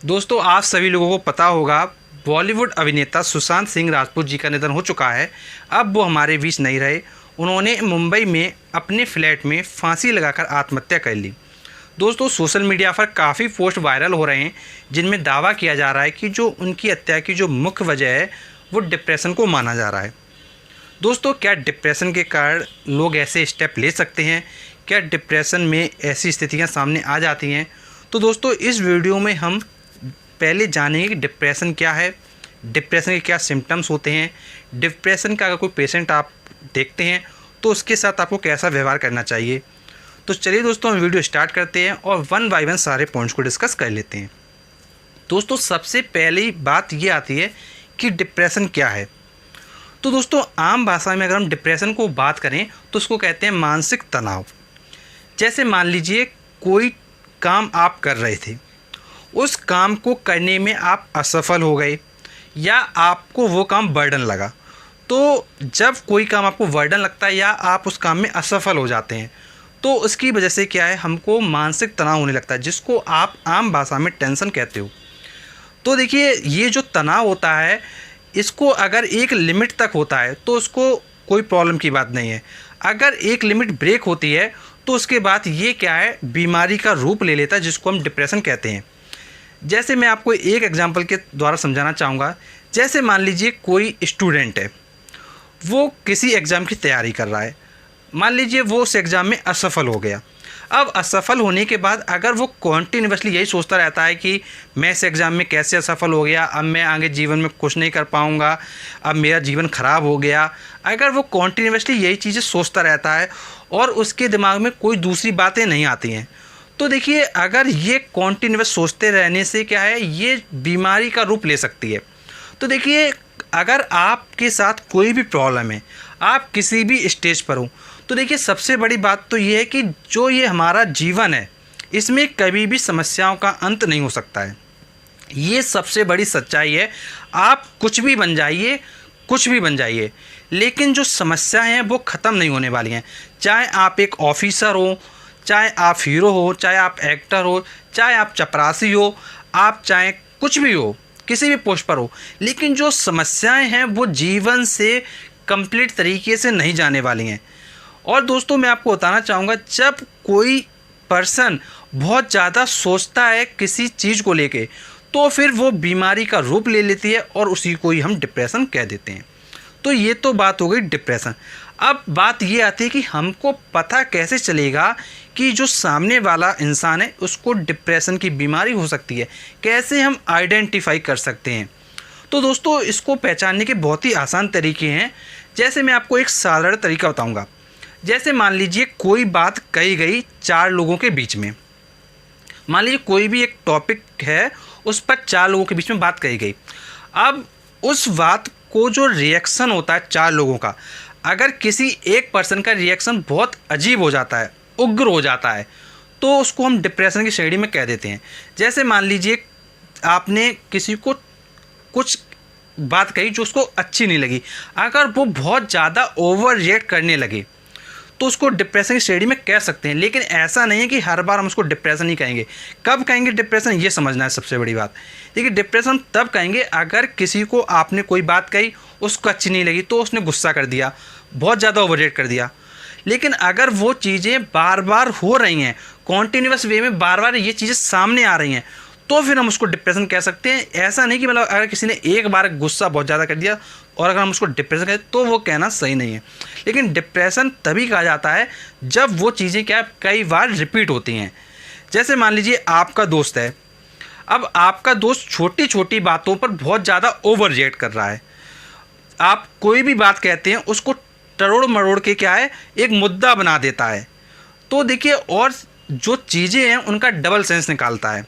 दोस्तों, आप सभी लोगों को पता होगा बॉलीवुड अभिनेता सुशांत सिंह राजपूत जी का निधन हो चुका है। अब वो हमारे बीच नहीं रहे। उन्होंने मुंबई में अपने फ्लैट में फांसी लगाकर आत्महत्या कर ली। दोस्तों, सोशल मीडिया पर काफ़ी पोस्ट वायरल हो रहे हैं जिनमें दावा किया जा रहा है कि जो उनकी हत्या की जो मुख्य वजह है वो डिप्रेशन को माना जा रहा है। दोस्तों, क्या डिप्रेशन के कारण लोग ऐसे स्टेप ले सकते हैं? क्या डिप्रेशन में ऐसी स्थितियां सामने आ जाती हैं? तो दोस्तों, इस वीडियो में हम पहले जानेंगे कि डिप्रेशन क्या है, डिप्रेशन के क्या सिम्टम्स होते हैं, डिप्रेशन का अगर कोई पेशेंट आप देखते हैं तो उसके साथ आपको कैसा व्यवहार करना चाहिए। तो चलिए दोस्तों, हम वीडियो स्टार्ट करते हैं और वन बाय वन सारे पॉइंट्स को डिस्कस कर लेते हैं। दोस्तों, सबसे पहली बात ये आती है कि डिप्रेशन क्या है। तो दोस्तों, आम भाषा में अगर हम डिप्रेशन को बात करें तो उसको कहते हैं मानसिक तनाव। जैसे मान लीजिए कोई काम आप कर रहे थे, उस काम को करने में आप असफल हो गए या आपको वो काम बर्डन लगा। तो जब कोई काम आपको बर्डन लगता है या आप उस काम में असफल हो जाते हैं तो उसकी वजह से क्या है, हमको मानसिक तनाव होने लगता है, जिसको आप आम भाषा में टेंशन कहते हो। तो देखिए, ये जो तनाव होता है इसको अगर एक लिमिट तक होता है तो उसको कोई प्रॉब्लम की बात नहीं है। अगर एक लिमिट ब्रेक होती है तो उसके बाद ये क्या है, बीमारी का रूप ले लेता है, जिसको हम डिप्रेशन कहते हैं। जैसे मैं आपको एक एग्जांपल के द्वारा समझाना चाहूँगा। जैसे मान लीजिए कोई स्टूडेंट है, वो किसी एग्ज़ाम की तैयारी कर रहा है। मान लीजिए वो उस एग्ज़ाम में असफल हो गया। अब असफल होने के बाद अगर वो कॉन्टीन्यूसली यही सोचता रहता है कि मैं इस एग्ज़ाम में कैसे असफल हो गया, अब मैं आगे जीवन में कुछ नहीं कर पाऊँगा, अब मेरा जीवन ख़राब हो गया। अगर वो कॉन्टीन्यूसली यही चीज़ें सोचता रहता है और उसके दिमाग में कोई दूसरी बातें नहीं आती हैं, तो देखिए, अगर ये कॉन्टीन्यूस सोचते रहने से क्या है, ये बीमारी का रूप ले सकती है। तो देखिए, अगर आपके साथ कोई भी प्रॉब्लम है, आप किसी भी स्टेज पर हो, तो देखिए सबसे बड़ी बात तो ये है कि जो ये हमारा जीवन है इसमें कभी भी समस्याओं का अंत नहीं हो सकता है। ये सबसे बड़ी सच्चाई है। आप कुछ भी बन जाइए, कुछ भी बन जाइए, लेकिन जो समस्याएं हैं वो ख़त्म नहीं होने वाली हैं। चाहे आप एक ऑफिसर हो, चाहे आप हीरो हो, चाहे आप एक्टर हो, चाहे आप चपरासी हो, आप चाहे कुछ भी हो, किसी भी पोस्ट पर हो, लेकिन जो समस्याएं हैं वो जीवन से कंप्लीट तरीके से नहीं जाने वाली हैं। और दोस्तों, मैं आपको बताना चाहूँगा, जब कोई पर्सन बहुत ज़्यादा सोचता है किसी चीज़ को लेके तो फिर वो बीमारी का रूप ले लेती है और उसी को ही हम डिप्रेशन कह देते हैं। तो ये तो बात हो गई डिप्रेशन। अब बात ये आती है कि हमको पता कैसे चलेगा कि जो सामने वाला इंसान है उसको डिप्रेशन की बीमारी हो सकती है, कैसे हम आइडेंटिफाई कर सकते हैं। तो दोस्तों, इसको पहचानने के बहुत ही आसान तरीके हैं। जैसे मैं आपको एक साधारण तरीका बताऊंगा। जैसे मान लीजिए कोई बात कही गई चार लोगों के बीच में। मान लीजिए कोई भी एक टॉपिक है, उस पर चार लोगों के बीच में बात कही गई। अब उस बात को जो रिएक्शन होता है चार लोगों का, अगर किसी एक पर्सन का रिएक्शन बहुत अजीब हो जाता है, उग्र हो जाता है, तो उसको हम डिप्रेशन की श्रेणी में कह देते हैं। जैसे मान लीजिए आपने किसी को कुछ बात कही जो उसको अच्छी नहीं लगी, अगर वो बहुत ज़्यादा ओवर रिएक्ट करने लगे तो उसको डिप्रेशन की श्रेणी में कह सकते हैं। लेकिन ऐसा नहीं है कि हर बार हम उसको डिप्रेशन ही कहेंगे। कब कहेंगे डिप्रेशन, ये समझना है सबसे बड़ी बात। देखिए, डिप्रेशन तब कहेंगे अगर किसी को आपने कोई बात कही, उसको अच्छी नहीं लगी तो उसने गुस्सा कर दिया, बहुत ज़्यादा ओवर रिएक्ट कर दिया। लेकिन अगर वो चीज़ें बार बार हो रही हैं, कॉन्टीन्यूस वे में बार बार ये चीज़ें सामने आ रही हैं, तो फिर हम उसको डिप्रेशन कह सकते हैं। ऐसा नहीं कि मतलब अगर किसी ने एक बार गुस्सा बहुत ज़्यादा कर दिया और अगर हम उसको डिप्रेशन कहें तो वो कहना सही नहीं है। लेकिन डिप्रेशन तभी कहा जाता है जब वो चीज़ें क्या कई बार रिपीट होती हैं। जैसे मान लीजिए आपका दोस्त है, अब आपका दोस्त छोटी छोटी बातों पर बहुत ज़्यादा ओवर रिएक्ट कर रहा है। आप कोई भी बात कहते हैं उसको टरोड़ मरोड़ के क्या है, एक मुद्दा बना देता है। तो देखिए, और जो चीज़ें हैं उनका डबल सेंस निकालता है।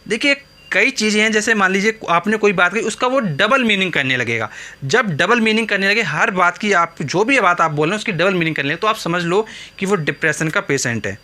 देखिए, कई चीज़ें हैं, जैसे मान लीजिए आपने कोई बात कही, उसका वो डबल मीनिंग करने लगेगा। जब डबल मीनिंग करने लगे, हर बात की आप जो भी बात आप बोल रहे हैं उसकी डबल मीनिंग करने लगे, तो आप समझ लो कि वो डिप्रेशन का पेशेंट है।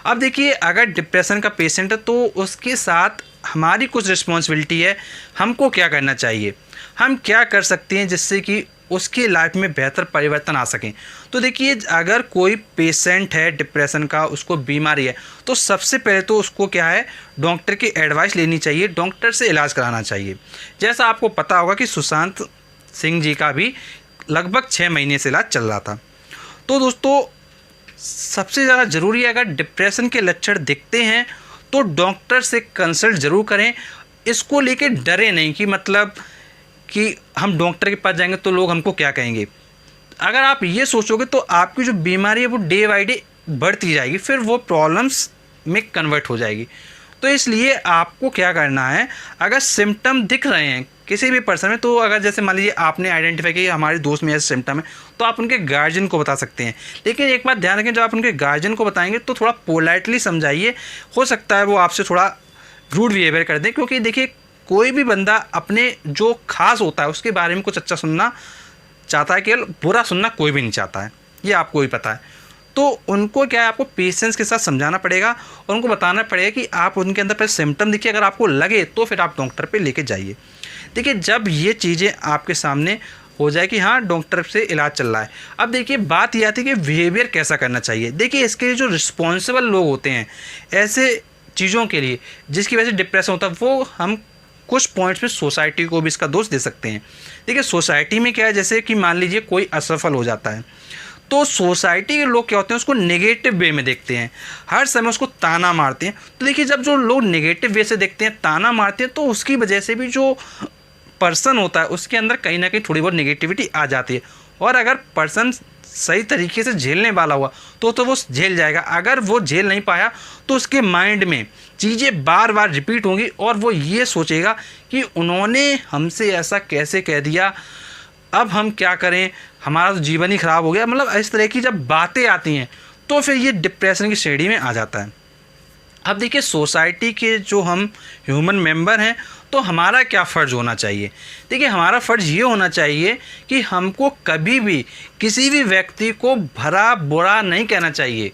अब देखिए, अगर डिप्रेशन का पेशेंट है तो उसके साथ हमारी कुछ रिस्पॉन्सिबिलिटी है। हमको क्या करना चाहिए, हम क्या कर सकते हैं जिससे कि उसकी लाइफ में बेहतर परिवर्तन आ सकें। तो देखिए, अगर कोई पेशेंट है डिप्रेशन का, उसको बीमारी है, तो सबसे पहले तो उसको क्या है, डॉक्टर की एडवाइस लेनी चाहिए, डॉक्टर से इलाज कराना चाहिए। जैसा आपको पता होगा कि सुशांत सिंह जी का भी लगभग 6 महीने से इलाज चल रहा था। तो दोस्तों, सबसे ज़्यादा ज़रूरी है, अगर डिप्रेशन के लक्षण दिखते हैं तो डॉक्टर से कंसल्ट ज़रूर करें। इसको लेके डरे नहीं कि मतलब कि हम डॉक्टर के पास जाएंगे तो लोग हमको क्या कहेंगे। अगर आप ये सोचोगे तो आपकी जो बीमारी है वो डे बाई डे बढ़ती जाएगी, फिर वो प्रॉब्लम्स में कन्वर्ट हो जाएगी। तो इसलिए आपको क्या करना है, अगर सिम्टम दिख रहे हैं किसी भी पर्सन में, तो अगर जैसे मान लीजिए आपने आइडेंटिफाई किया हमारे दोस्त में ऐसे सिम्टम है, तो आप उनके गार्जियन को बता सकते हैं। लेकिन एक बात ध्यान रखें, जब आप उनके गार्जियन को बताएंगे तो थोड़ा पोलाइटली समझाइए, हो सकता है वो आपसे थोड़ा रूड बिहेवियर कर दें। क्योंकि देखिए, कोई भी बंदा अपने जो खास होता है उसके बारे में कुछ अच्छा सुनना चाहता है, केवल बुरा सुनना कोई भी नहीं चाहता है, ये आपको भी पता है। तो उनको क्या है, आपको पेशेंस के साथ समझाना पड़ेगा और उनको बताना पड़ेगा कि आप उनके अंदर पहले सिम्टम दिखिए, अगर आपको लगे तो फिर आप डॉक्टर पे लेके जाइए। देखिए, जब ये चीज़ें आपके सामने हो जाए कि हाँ डॉक्टर से इलाज चल रहा है, अब देखिए बात ये आती है कि बिहेवियर कैसा करना चाहिए। देखिए, इसके लिए जो रिस्पॉन्सिबल लोग होते हैं ऐसे चीज़ों के लिए जिसकी वजह से डिप्रेशन होता है, वो हम कुछ पॉइंट्स में सोसाइटी को भी इसका दोष दे सकते हैं। देखिए, सोसाइटी में क्या है, जैसे कि मान लीजिए कोई असफल हो जाता है, तो सोसाइटी के लोग क्या होते हैं, उसको नेगेटिव वे में देखते हैं, हर समय उसको ताना मारते हैं। तो देखिए, जब जो लोग नेगेटिव वे से देखते हैं, ताना मारते हैं, तो उसकी वजह से भी जो पर्सन होता है उसके अंदर कहीं ना कहीं थोड़ी बहुत नेगेटिविटी आ जाती है। और अगर पर्सन सही तरीके से झेलने वाला हुआ तो वो झेल जाएगा। अगर वो झेल नहीं पाया तो उसके माइंड में चीज़ें बार बार रिपीट होंगी और वो ये सोचेगा कि उन्होंने हमसे ऐसा कैसे कह दिया, अब हम क्या करें, हमारा तो जीवन ही ख़राब हो गया। मतलब इस तरह की जब बातें आती हैं तो फिर ये डिप्रेशन की श्रेणी में आ जाता है। अब देखिए, सोसाइटी के जो हम ह्यूमन मेंबर हैं, तो हमारा क्या फ़र्ज़ होना चाहिए। देखिए, हमारा फ़र्ज़ ये होना चाहिए कि हमको कभी भी किसी भी व्यक्ति को भला बुरा नहीं कहना चाहिए,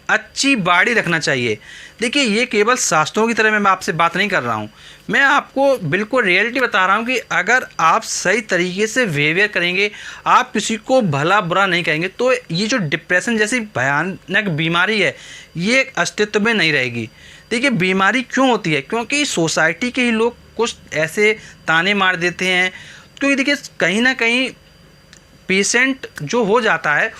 अच्छी बाड़ी रखना चाहिए। देखिए, ये केवल शास्त्रों की तरह मैं आपसे बात नहीं कर रहा हूँ, मैं आपको बिल्कुल रियलिटी बता रहा हूँ कि अगर आप सही तरीके से बिहेवियर करेंगे, आप किसी को भला बुरा नहीं कहेंगे, तो ये जो डिप्रेशन जैसी भयानक बीमारी है ये अस्तित्व में नहीं रहेगी। देखिए, बीमारी क्यों होती है, क्योंकि सोसाइटी के ही लोग कुछ ऐसे ताने मार देते हैं। क्योंकि देखिए, कहीं ना कहीं पेशेंट जो हो जाता है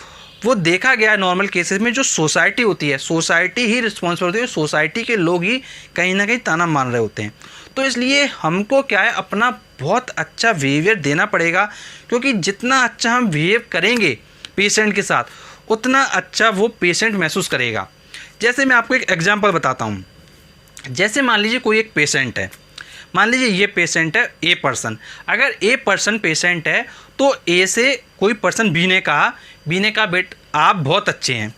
वो देखा गया है नॉर्मल केसेस में, जो सोसाइटी होती है, सोसाइटी ही रिस्पॉन्सिबल होती है, सोसाइटी के लोग ही कहीं ना कहीं ताना मार रहे होते हैं। तो इसलिए हमको क्या है, अपना बहुत अच्छा बिहेवियर देना पड़ेगा। क्योंकि जितना अच्छा हम बिहेव करेंगे पेशेंट के साथ, उतना अच्छा वो पेशेंट महसूस करेगा। जैसे मैं आपको एक एग्जांपल बताता हूँ। जैसे मान लीजिए कोई एक पेशेंट है, मान लीजिए ये पेशेंट है ए पर्सन। अगर ए पर्सन पेशेंट है तो ए से कोई पर्सन बी ने कहा बेट आप बहुत अच्छे हैं।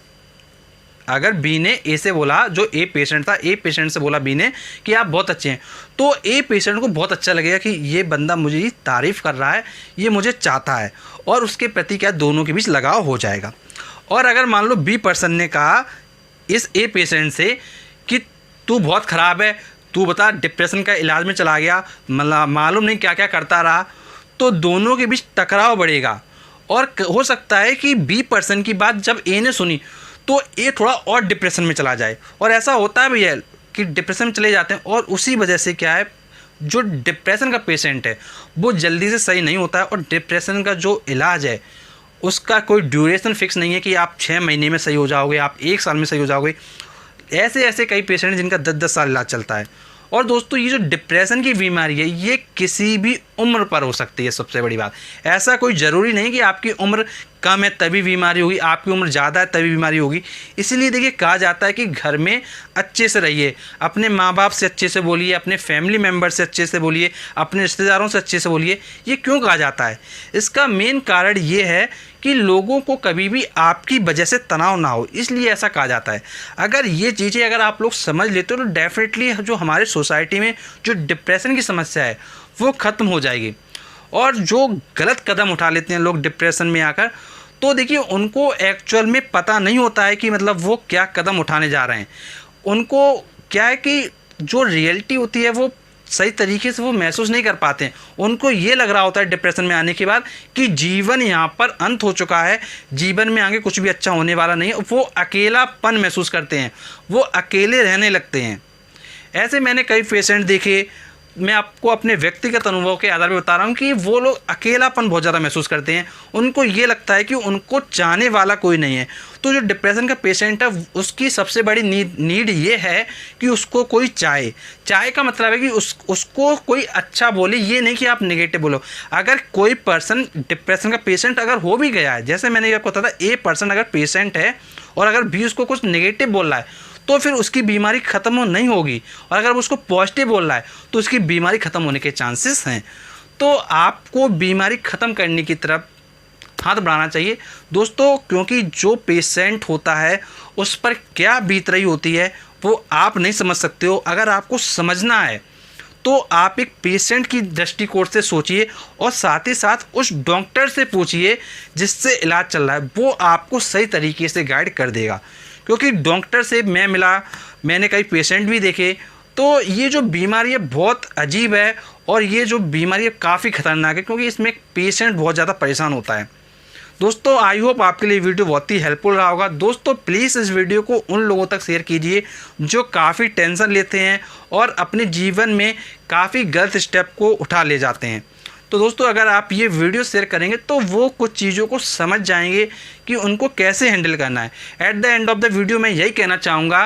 अगर बी ने ए से बोला, जो ए पेशेंट था, ए पेशेंट से बोला बी ने कि आप बहुत अच्छे हैं, तो ए पेशेंट को बहुत अच्छा लगेगा कि ये बंदा मुझे तारीफ़ कर रहा है, ये मुझे चाहता है, और उसके प्रति क्या दोनों के बीच लगाव हो जाएगा। और अगर मान लो बी पर्सन ने कहा इस ए पेशेंट से कि तू बहुत ख़राब है, तू बता डिप्रेशन का इलाज में चला गया, मतलब मालूम नहीं क्या क्या करता रहा, तो दोनों के बीच टकराव बढ़ेगा। और हो सकता है कि बी पर्सन की बात जब ए ने सुनी तो ए थोड़ा और डिप्रेशन में चला जाए। और ऐसा होता है भी है कि डिप्रेशन में चले जाते हैं, और उसी वजह से क्या है, जो डिप्रेशन का पेशेंट है वो जल्दी से सही नहीं होता है। और डिप्रेशन का जो इलाज है उसका कोई ड्यूरेशन फिक्स नहीं है कि आप 6 महीने में सही हो जाओगे, आप 1 साल में सही हो जाओगे। ऐसे कई पेशेंट हैं जिनका 10-10 साल इलाज चलता है। और दोस्तों, ये जो डिप्रेशन की बीमारी है ये किसी भी उम्र पर हो सकती है। सबसे बड़ी बात, ऐसा कोई ज़रूरी नहीं कि आपकी उम्र कम है तभी बीमारी होगी, आपकी उम्र ज़्यादा है तभी बीमारी होगी। इसीलिए देखिए, कहा जाता है कि घर में अच्छे से रहिए, अपने माँ बाप से अच्छे से बोलिए, अपने फैमिली मेम्बर से अच्छे से बोलिए, अपने रिश्तेदारों से अच्छे से बोलिए। ये क्यों कहा जाता है, इसका मेन कारण ये है कि लोगों को कभी भी आपकी वजह से तनाव ना हो, इसलिए ऐसा कहा जाता है। अगर ये चीज़ें अगर आप लोग समझ लेते हो तो डेफिनेटली जो हमारे सोसाइटी में जो डिप्रेशन की समस्या है वो ख़त्म हो जाएगी। और जो गलत कदम उठा लेते हैं लोग डिप्रेशन में आकर, तो देखिए उनको एक्चुअल में पता नहीं होता है कि मतलब वो क्या कदम उठाने जा रहे हैं। उनको क्या है कि जो रियलिटी होती है वो सही तरीके से वो महसूस नहीं कर पाते हैं। उनको ये लग रहा होता है डिप्रेशन में आने के बाद कि जीवन यहाँ पर अंत हो चुका है, जीवन में आगे कुछ भी अच्छा होने वाला नहीं है। वो अकेलापन महसूस करते हैं, वो अकेले रहने लगते हैं। ऐसे मैंने कई पेशेंट देखे, मैं आपको अपने व्यक्तिगत अनुभव के आधार पर बता रहा हूँ कि वो लोग अकेलापन बहुत ज़्यादा महसूस करते हैं। उनको ये लगता है कि उनको चाहने वाला कोई नहीं है। तो जो डिप्रेशन का पेशेंट है उसकी सबसे बड़ी नीड ये है कि उसको कोई चाहे का मतलब है कि उसको कोई अच्छा बोले, ये नहीं कि आप नेगेटिव बोलो। अगर कोई पर्सन डिप्रेशन का पेशेंट अगर हो भी गया है, जैसे मैंने आपको बताया था, ए पर्सन अगर पेशेंट है और अगर भी उसको कुछ नेगेटिव बोल रहा है तो फिर उसकी बीमारी ख़त्म नहीं होगी, और अगर उसको पॉजिटिव बोल रहा है तो उसकी बीमारी ख़त्म होने के चांसेस हैं। तो आपको बीमारी ख़त्म करने की तरफ हाथ बढ़ाना चाहिए दोस्तों, क्योंकि जो पेशेंट होता है उस पर क्या बीत रही होती है वो आप नहीं समझ सकते हो। अगर आपको समझना है तो आप एक पेशेंट की दृष्टिकोण से सोचिए और साथ ही साथ उस डॉक्टर से पूछिए जिससे इलाज चल रहा है, वो आपको सही तरीके से गाइड कर देगा। क्योंकि डॉक्टर से मैं मिला, मैंने कई पेशेंट भी देखे, तो ये जो बीमारी है बहुत अजीब है और ये जो बीमारी है काफ़ी ख़तरनाक है, क्योंकि इसमें पेशेंट बहुत ज़्यादा परेशान होता है। दोस्तों आई होप आपके लिए वीडियो बहुत ही हेल्पफुल रहा होगा। दोस्तों प्लीज़ इस वीडियो को उन लोगों तक शेयर कीजिए जो काफ़ी टेंशन लेते हैं और अपने जीवन में काफ़ी गलत स्टेप को उठा ले जाते हैं। तो दोस्तों अगर आप ये वीडियो शेयर करेंगे तो वो कुछ चीज़ों को समझ जाएंगे कि उनको कैसे हैंडल करना है। At the end of the video मैं यही कहना चाहूँगा,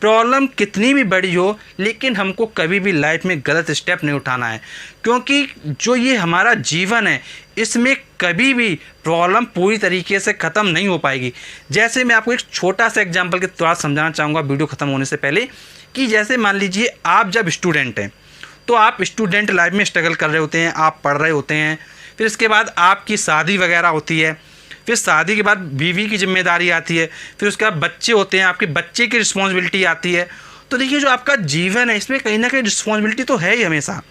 प्रॉब्लम कितनी भी बड़ी हो लेकिन हमको कभी भी लाइफ में गलत स्टेप नहीं उठाना है, क्योंकि जो ये हमारा जीवन है इसमें कभी भी प्रॉब्लम पूरी तरीके से ख़त्म नहीं हो पाएगी। जैसे मैं आपको एक छोटा सा एग्जांपल के द्वारा समझाना चाहूँगा वीडियो ख़त्म होने से पहले, कि जैसे मान लीजिए आप जब स्टूडेंट हैं तो आप स्टूडेंट लाइफ में स्ट्रगल कर रहे होते हैं, आप पढ़ रहे होते हैं, फिर इसके बाद आपकी शादी वगैरह होती है, फिर शादी के बाद बीवी की जिम्मेदारी आती है, फिर उसके बाद बच्चे होते हैं, आपके बच्चे की रिस्पॉन्सिबिलिटी आती है। तो देखिए जो आपका जीवन है इसमें कहीं ना कहीं रिस्पॉन्सिबिलिटी तो है ही हमेशा।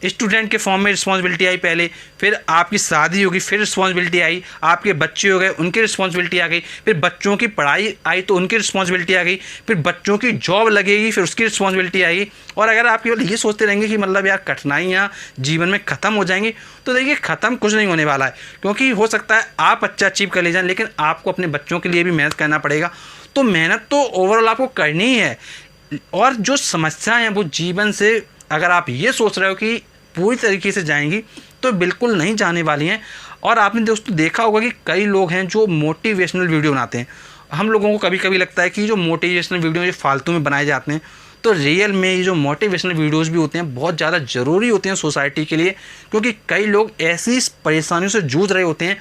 स्टूडेंट के फॉर्म में रिस्पॉन्सिबिलिटी आई पहले, फिर आपकी शादी होगी, फिर रिस्पॉन्सिबिलिटी आई, आपके बच्चे हो गए उनकी रिस्पॉन्सिबिलिटी आ गई, फिर बच्चों की पढ़ाई आई तो उनकी रिस्पॉन्सिबिलिटी आ गई, फिर बच्चों की जॉब लगेगी फिर उसकी रिस्पॉन्सिबिलिटी आएगी। और अगर आप केवल ये सोचते रहेंगे कि मतलब यार कठिनाइयाँ जीवन में ख़त्म हो जाएंगी, तो देखिए ख़त्म कुछ नहीं होने वाला है। क्योंकि हो सकता है आप अच्छा अचीव कर ले जाएं, लेकिन आपको अपने बच्चों के लिए भी मेहनत करना पड़ेगा। तो मेहनत तो ओवरऑल आपको करनी ही है। और जो समस्याएँ हैं वो जीवन से अगर आप ये सोच रहे हो कि पूरी तरीके से जाएंगी तो बिल्कुल नहीं जाने वाली हैं। और आपने दोस्तों देखा होगा कि कई लोग हैं जो मोटिवेशनल वीडियो बनाते हैं। हम लोगों को कभी कभी लगता है कि जो मोटिवेशनल वीडियो ये फालतू में बनाए जाते हैं, तो रियल में ये जो मोटिवेशनल वीडियोस भी होते हैं बहुत ज़्यादा ज़रूरी होते हैं सोसाइटी के लिए, क्योंकि कई लोग ऐसी परेशानियों से जूझ रहे होते हैं।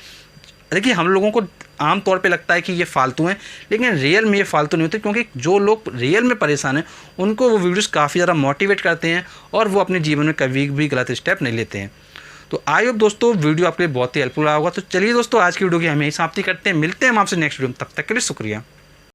देखिए हम लोगों को आम तौर पे लगता है कि ये फालतू हैं, लेकिन रियल में ये फालतू नहीं होते, क्योंकि जो लोग रियल में परेशान हैं उनको वो वीडियोस काफ़ी ज़्यादा मोटिवेट करते हैं और वो अपने जीवन में कभी भी गलत स्टेप नहीं लेते हैं। तो आई होप दोस्तों वीडियो आपके लिए बहुत ही हेल्पफुल रहा होगा। तो चलिए दोस्तों आज की वीडियो की हम यही समाप्ति करते हैं, मिलते हैं हम आपसे नेक्स्ट वीडियो में, तब तक के लिए शुक्रिया।